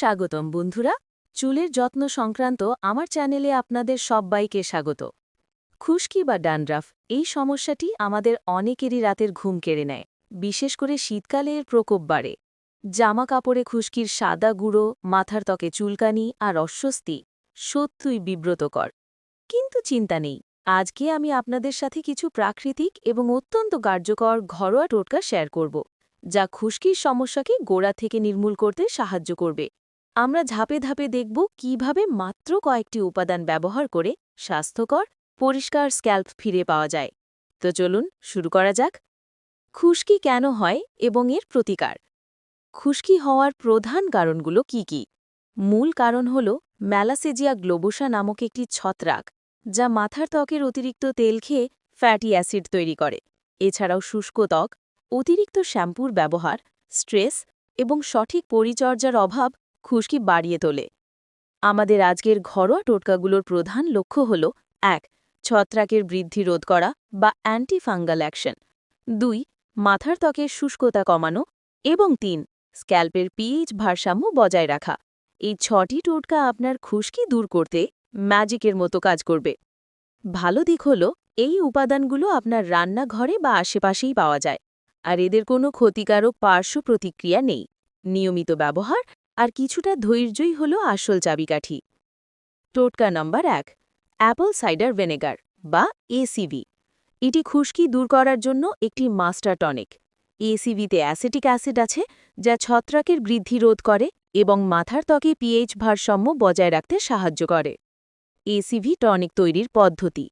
স্বাগতম বন্ধুরা, চুলের যত্ন সংক্রান্ত আমার চ্যানেলে আপনাদের সবাইকে স্বাগত। খুশকি বা ড্যান্ড্রাফ এই সমস্যাটি আমাদের অনেকেরই রাতের ঘুম কেড়ে নেয়, বিশেষ করে শীতকালে এর প্রকোপ বাড়ে। জামা কাপড়ে খুশকির সাদা গুঁড়ো, মাথার ত্বকে চুলকানি আর অস্বস্তি সত্যই বিব্রতকর। কিন্তু চিন্তা নেই, আজকে আমি আপনাদের সাথে কিছু প্রাকৃতিক এবং অত্যন্ত কার্যকর ঘরোয়া টোটকা শেয়ার করব, যা খুশকির সমস্যাকে গোড়া থেকে নির্মূল করতে সাহায্য করবে। আমরা ধাপে ধাপে দেখব কিভাবে মাত্র কয়েকটি উপাদান ব্যবহার করে স্বাস্থ্যকর, পরিষ্কার স্ক্যাল্প ফিরে পাওয়া যায়। তো চলুন শুরু করা যাক। খুশকি কেন হয় এবং এর প্রতিকার। খুশকি হওয়ার প্রধান কারণগুলো কি কি? মূল কারণ হল ম্যালাসেজিয়া গ্লোবোসা নামক একটি ছত্রাক, যা মাথার ত্বকের অতিরিক্ত তেল খেয়ে ফ্যাটি অ্যাসিড তৈরি করে। এছাড়াও শুষ্ক ত্বক, অতিরিক্ত শ্যাম্পুর ব্যবহার, স্ট্রেস এবং সঠিক পরিচর্যার অভাব খুশকি বাড়িয়ে তোলে। আমাদের আজকের ঘরোয়া টোটকাগুলোর প্রধান লক্ষ্য হল ১. ছত্রাকের বৃদ্ধি রোধ করা বা অ্যান্টিফাঙ্গাল অ্যাকশন। ২. মাথার ত্বকের শুষ্কতা কমানো এবং ৩. স্ক্যাল্পের পিএইচ ভারসাম্য বজায় রাখা। এই ৬টি টোটকা আপনার খুশকি দূর করতে ম্যাজিকের মতো কাজ করবে। ভালো দিক হল এই উপাদানগুলো আপনার রান্নাঘরে বা আশেপাশেই পাওয়া যায়, আর এদের কোনো ক্ষতিকারক পার্শ্ব প্রতিক্রিয়া নেই। নিয়মিত ব্যবহার আর কিছুটা ধৈর্যই হল আসল চাবিকাঠি। টোটকা নম্বর ১. অ্যাপল সাইডার ভিনেগার বা এসিভি। এটি খুশকি দূর করার জন্য একটি মাস্টার টনিক। এসিভিতে অ্যাসিটিক অ্যাসিড আছে, যা ছত্রাকের বৃদ্ধি রোধ করে এবং মাথার ত্বকে পিএইচ ভারসাম্য বজায় রাখতে সাহায্য করে। এসিভি টনিক তৈরির পদ্ধতি: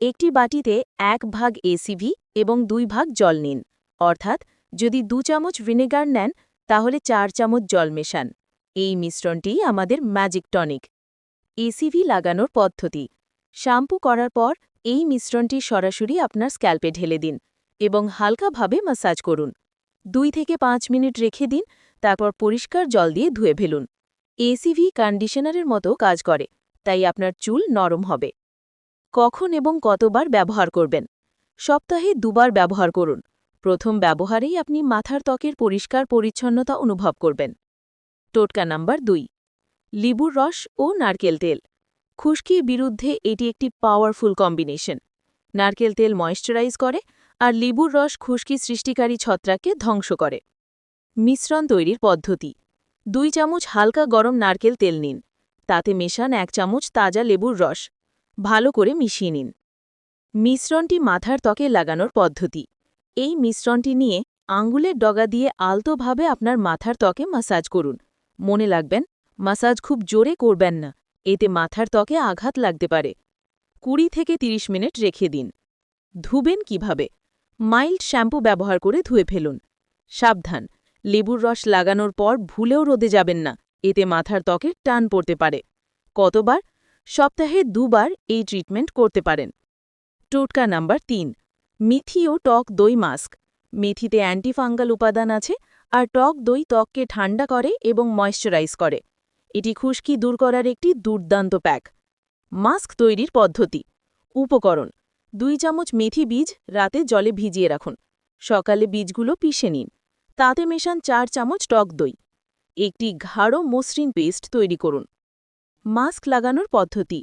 একটি বাটিতে ১ ভাগ এসিভি এবং ২ ভাগ জল নিন, অর্থাৎ যদি ২ চামচ ভিনেগার নেন তাহলে ৪ চামচ জল মেশান। এই মিশ্রণটি আমাদের ম্যাজিক টনিক। এসিভি লাগানোর পদ্ধতি: শ্যাম্পু করার পর এই মিশ্রণটি সরাসরি আপনার স্ক্যাল্পে ঢেলে দিন এবং হালকাভাবে ম্যাসাজ করুন। ২ থেকে ৫ মিনিট রেখে দিন, তারপর পরিষ্কার জল দিয়ে ধুয়ে ফেলুন। এসিভি কন্ডিশনারের মতো কাজ করে, তাই আপনার চুল নরম হবে। কখন এবং কতবার ব্যবহার করবেন? সপ্তাহে ২ বার ব্যবহার করুন। প্রথম ব্যবহারেই আপনি মাথার ত্বকের পরিষ্কার পরিচ্ছন্নতা অনুভব করবেন। টোটকা নাম্বার ২. লেবুর রস ও নারকেল তেল। খুশকির বিরুদ্ধে এটি একটি পাওয়ারফুল কম্বিনেশন। নারকেল তেল ময়েশ্চারাইজ করে আর লেবুর রস খুশকি সৃষ্টিকারী ছত্রাককে ধ্বংস করে। মিশ্রণ তৈরির পদ্ধতি: ২ চামচ হালকা গরম নারকেল তেল নিন, তাতে মেশান ১ চামচ তাজা লেবুর রস। ভালো করে মিশিয়ে নিন। মিশ্রণটি মাথার ত্বকে লাগানোর পদ্ধতি: এই মিশ্রণটি নিয়ে আঙ্গুলের ডগা দিয়ে আলতোভাবে আপনার মাথার ত্বকে ম্যাসাজ করুন। মনে রাখবেন, ম্যাসাজ খুব জোরে করবেন না, এতে মাথার ত্বকে আঘাত লাগতে পারে। ২০ থেকে ৩০ মিনিট রেখে দিন। ধুবেন কিভাবে? মাইল্ড শ্যাম্পু ব্যবহার করে ধুয়ে ফেলুন। সাবধান, লেবুর রস লাগানোর পর ভুলেও রোদে যাবেন না, এতে মাথার ত্বকে টান পড়তে পারে। কতবার? সপ্তাহে ২ বার এই ট্রিটমেন্ট করতে পারেন। টোটকা নাম্বার ৩. মেথি ও টক দই মাস্ক। মেথিতে অ্যান্টিফাঙ্গাল উপাদান আছে, আর টক দই ত্বককে ঠান্ডা করে এবং ময়েশ্চারাইজ করে। এটি খুশকি দূর করার একটি দুর্দান্ত প্যাক। মাস্ক তৈরির পদ্ধতি: উপকরণ: ২ চামচ মেথি বীজ রাতে জলে ভিজিয়ে রাখুন। সকালে বীজগুলো পিষে নিন, তাতে মেশান ৪ চামচ টক দই। একটি গাঢ় মসৃণ পেস্ট তৈরি করুন। মাস্ক লাগানোর পদ্ধতি: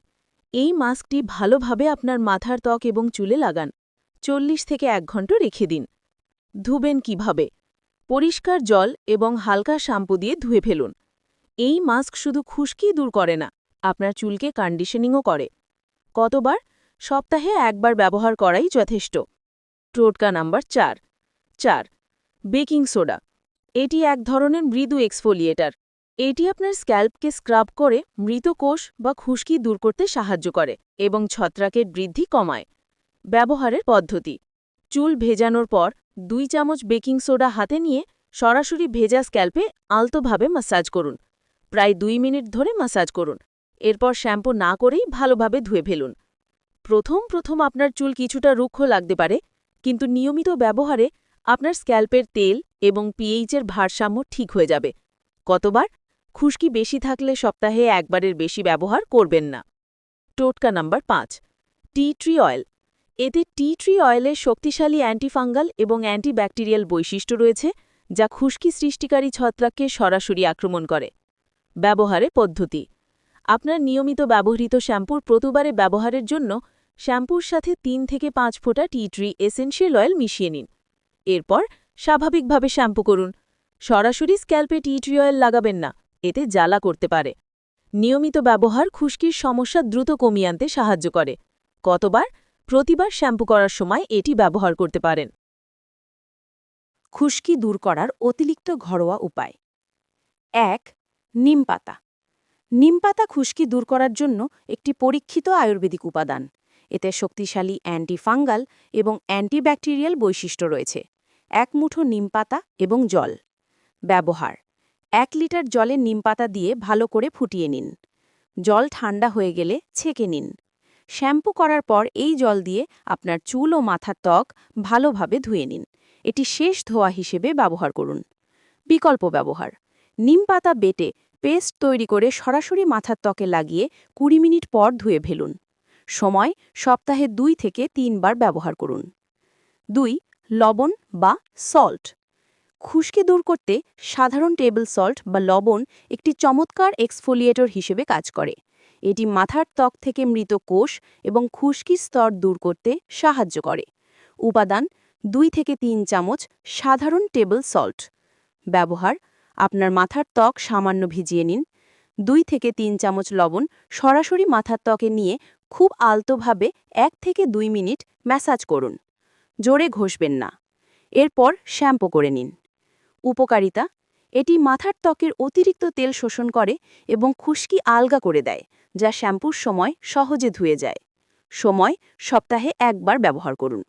এই মাস্কটি ভালোভাবে আপনার মাথার ত্বক এবং চুলে লাগান। ৪০ থেকে ১ ঘন্টা রেখে দিন। ধুবেন কিভাবে? পরিষ্কার জল এবং হালকা শ্যাম্পু দিয়ে ধুয়ে ফেলুন। এই মাস্ক শুধু খুশকি দূর করে না, আপনার চুলকে কন্ডিশনিংও করে। কতবার? সপ্তাহে ১ বার ব্যবহার করাই যথেষ্ট। টোটকা নাম্বার ৪. Baking soda. এটি এক ধরনের মৃদু এক্সফোলিয়েটার। এটি আপনার স্ক্যাল্পকে স্ক্রাব করে মৃত কোষ বা খুশকি দূর করতে সাহায্য করে এবং ছত্রাকের বৃদ্ধি কমায়। ব্যবহারের পদ্ধতি: চুল ভেজানোর পর ২ চামচ বেকিং সোডা হাতে নিয়ে সরাসরি ভেজা স্ক্যাল্পে আলতোভাবে ম্যাসাজ করুন। প্রায় ২ মিনিট ধরে ম্যাসাজ করুন। এরপর শ্যাম্পু না করেই ভালোভাবে ধুয়ে ফেলুন। প্রথম আপনার চুল কিছুটা রুক্ষ লাগতে পারে, কিন্তু নিয়মিত ব্যবহারে আপনার স্ক্যাল্পের তেল এবং পিএইচের ভারসাম্য ঠিক হয়ে যাবে। কতবার? খুশকি বেশি থাকলে সপ্তাহে ১ বারের বেশি ব্যবহার করবেন না। টোটকা নাম্বার ৫. Tea tree oil. এতে টি ট্রি অয়েলের শক্তিশালী অ্যান্টিফাঙ্গাল এবং অ্যান্টিব্যাকটেরিয়াল বৈশিষ্ট্য রয়েছে, যা খুশকি সৃষ্টিকারী ছত্রাককে সরাসরি আক্রমণ করে। ব্যবহারের পদ্ধতি। আপনার নিয়মিত ব্যবহৃত শ্যাম্পুর প্রতিবারে ব্যবহারের জন্য শ্যাম্পুর সাথে 3 থেকে 5 ফোঁটা টি ট্রি এসেনশিয়াল অয়েল মিশিয়ে নিন। এরপর স্বাভাবিকভাবে শ্যাম্পু করুন। সরাসরি স্ক্যাল্পে টি ট্রি অয়েল লাগাবেন না, এতে জ্বালা করতে পারে। নিয়মিত ব্যবহার খুশকির সমস্যা দ্রুত কমিয়ে আনতে সাহায্য করে। কতবার? প্রতিবার শ্যাম্পু করার সময় এটি ব্যবহার করতে পারেন। খুশকি দূর করার অতিরিক্ত ঘরোয়া উপায়। ১. নিমপাতা। নিমপাতা খুশকি দূর করার জন্য একটি পরীক্ষিত আয়ুর্বেদিক উপাদান। এতে শক্তিশালী অ্যান্টিফাঙ্গাল এবং অ্যান্টিব্যাকটেরিয়াল বৈশিষ্ট্য রয়েছে। 1 মুঠো নিমপাতা এবং জল। ব্যবহার: 1 লিটার জলে নিমপাতা দিয়ে ভালো করে ফুটিয়ে নিন। জল ঠান্ডা হয়ে গেলে ছেঁকে নিন। শ্যাম্পু করার পর এই জল দিয়ে আপনার চুল ও মাথার ত্বক ভালোভাবে ধুয়ে নিন। এটি শেষ ধোয়া হিসেবে ব্যবহার করুন। বিকল্প ব্যবহার: নিমপাতা বেটে পেস্ট তৈরি করে সরাসরি মাথার ত্বকে লাগিয়ে 20 মিনিট পর ধুয়ে ফেলুন। সময়: সপ্তাহে 2 থেকে 3 বার ব্যবহার করুন। 2. লবণ বা সল্ট। খুশকি দূর করতে সাধারণ টেবিল সল্ট বা লবণ একটি চমৎকার এক্সফোলিয়েটর হিসেবে কাজ করে। এটি মাথার ত্বক থেকে মৃত কোষ এবং খুশকির স্তর দূর করতে সাহায্য করে। উপাদান: 2 থেকে 3 চামচ সাধারণ টেবিল সল্ট। ব্যবহার: আপনার মাথার ত্বক সামান্য ভিজিয়ে নিন। 2 থেকে 3 চামচ লবণ সরাসরি মাথার ত্বকে নিয়ে খুব আলতোভাবে 1 থেকে 2 মিনিট ম্যাসাজ করুন। জোরে ঘষবেন না। এরপর শ্যাম্পু করে নিন। উপকারিতা: এটি মাথার ত্বকের অতিরিক্ত তেল শোষণ করে এবং খুশকি আলগা করে দেয়, যা শ্যাম্পুর সময় সহজে ধুয়ে যায়। সময়: সপ্তাহে 1 বার ব্যবহার করুন।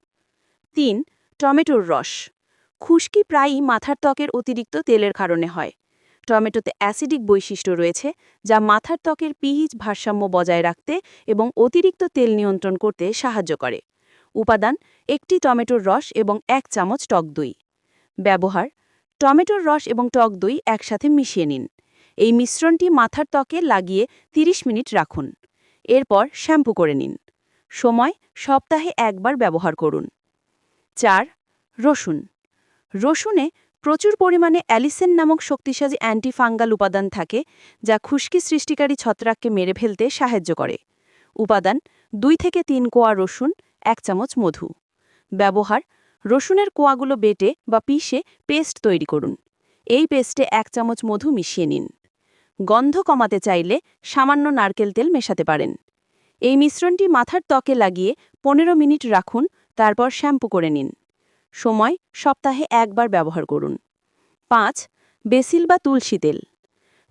3. টমেটোর রস। খুশকি প্রায়ই মাথার ত্বকের অতিরিক্ত তেলের কারণে হয়। টমেটোতে অ্যাসিডিক বৈশিষ্ট্য রয়েছে, যা মাথার ত্বকের পিএইচ ভারসাম্য বজায় রাখতে এবং অতিরিক্ত তেল নিয়ন্ত্রণ করতে সাহায্য করে। উপাদান: একটি টমেটোর রস এবং 1 চামচ টক দই। ব্যবহার: টমেটোর রস এবং টক দই একসাথে মিশিয়ে নিন। এই মিশ্রণটি মাথার ত্বকে লাগিয়ে 30 মিনিট রাখুন। এরপর শ্যাম্পু করে নিন। সময়: সপ্তাহে 1 বার ব্যবহার করুন। 4. রসুন। রসুনে প্রচুর পরিমাণে অ্যালিসেন নামক শক্তিশালী অ্যান্টিফাঙ্গাল উপাদান থাকে, যা খুশকি সৃষ্টিকারী ছত্রাককে মেরে ফেলতে সাহায্য করে। উপাদান: 2 থেকে 3 কোয়া রসুন, 1 চামচ মধু। ব্যবহার: রসুনের কোয়াগুলো বেটে বা পিষে পেস্ট তৈরি করুন। এই পেস্টে 1 চামচ মধু মিশিয়ে নিন। গন্ধ কমাতে চাইলে সামান্য নারকেল তেল মেশাতে পারেন। এই মিশ্রণটি মাথার ত্বকে লাগিয়ে 15 মিনিট রাখুন, তারপর শ্যাম্পু করে নিন। সময়: সপ্তাহে 1 বার ব্যবহার করুন। 5. বেসিল বা তুলসী তেল।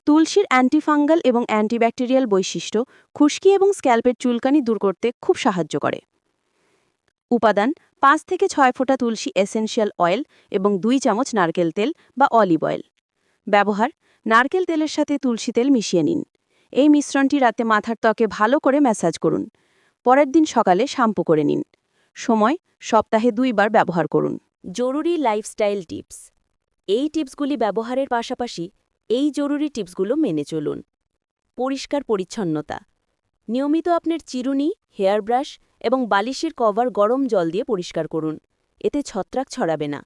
তুলসীর অ্যান্টিফাঙ্গাল এবং অ্যান্টিব্যাকটেরিয়াল বৈশিষ্ট্য খুশকি এবং স্ক্যাল্পের চুলকানি দূর করতে খুব সাহায্য করে। উপাদান: 5 থেকে 6 ফোঁটা তুলসী এসেনশিয়াল অয়েল এবং 2 চামচ নারকেল তেল বা অলিভ অয়েল। ব্যবহার: নারকেল তেলের সাথে তুলসী তেল মিশিয়ে নিন। এই মিশ্রণটি রাতে মাথার ত্বকে ভালো করে ম্যাসাজ করুন। পরের দিন সকালে শ্যাম্পু করে নিন। সময়: সপ্তাহে 2 বার ব্যবহার করুন। জরুরি লাইফস্টাইল টিপস। এই টিপসগুলি ব্যবহারের পাশাপাশি এই জরুরি টিপসগুলো মেনে চলুন। পরিষ্কার পরিচ্ছন্নতা। নিয়মিত আপনার চিরুনি, হেয়ার ব্রাশ এবং বালিশের কভার গরম জল দিয়ে পরিষ্কার করুন। এতে ছত্রাক ছড়াবে না।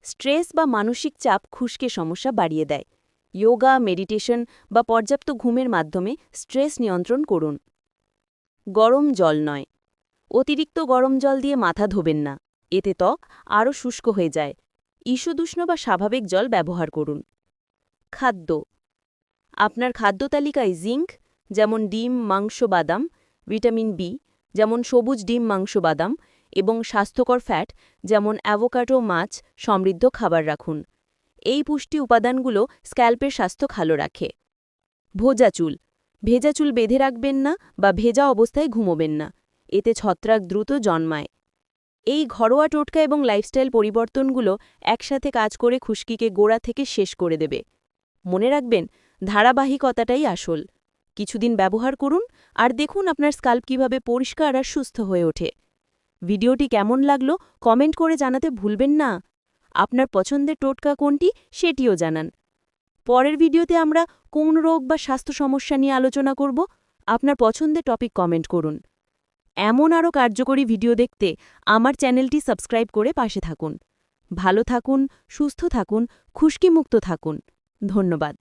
স্ট্রেস বা মানসিক চাপ খুশকি সমস্যা বাড়িয়ে দেয়। যোগা, মেডিটেশন বা পর্যাপ্ত ঘুমের মাধ্যমে স্ট্রেস নিয়ন্ত্রণ করুন। গরম জল নয়। অতিরিক্ত গরম জল দিয়ে মাথা ধোবেন না, এতে ত্বক আরও শুষ্ক হয়ে যায়। ঈষদুষ্ণ বা স্বাভাবিক জল ব্যবহার করুন। খাদ্য। আপনার খাদ্য তালিকায় জিঙ্ক, যেমন ডিম, মাংস, বাদাম, ভিটামিন বি, যেমন সবুজ ডিম, মাংস, বাদাম, এবং স্বাস্থ্যকর ফ্যাট, যেমন অ্যাভোকাডো, মাছ সমৃদ্ধ খাবার রাখুন। এই পুষ্টি উপাদানগুলো স্ক্যাল্পের স্বাস্থ্য ভালো রাখে। ভোজা চুল। ভেজা চুল বেঁধে রাখবেন না বা ভেজা অবস্থায় ঘুমোবেন না, এতে ছত্রাক দ্রুত জন্মায়। এই ঘরোয়া টোটকা এবং লাইফস্টাইল পরিবর্তনগুলো একসাথে কাজ করে খুশকিকে গোড়া থেকে শেষ করে দেবে। মনে রাখবেন, ধারাবাহিকতাটাই আসল। কিছুদিন ব্যবহার করুন আর দেখুন আপনার স্কাল্প কিভাবে পরিষ্কার আর সুস্থ হয়ে ওঠে। ভিডিওটি কেমন লাগলো কমেন্ট করে জানাতে ভুলবেন না। আপনার পছন্দের টোটকা কোনটি সেটিও জানান। পরের ভিডিওতে আমরা কোন রোগ বা স্বাস্থ্য সমস্যা নিয়ে আলোচনা করব, আপনার পছন্দের টপিক কমেন্ট করুন। এমন আরও কার্যকরী ভিডিও দেখতে আমার চ্যানেলটি সাবস্ক্রাইব করে পাশে থাকুন। ভালো থাকুন, সুস্থ থাকুন, খুশকিমুক্ত থাকুন। ধন্যবাদ।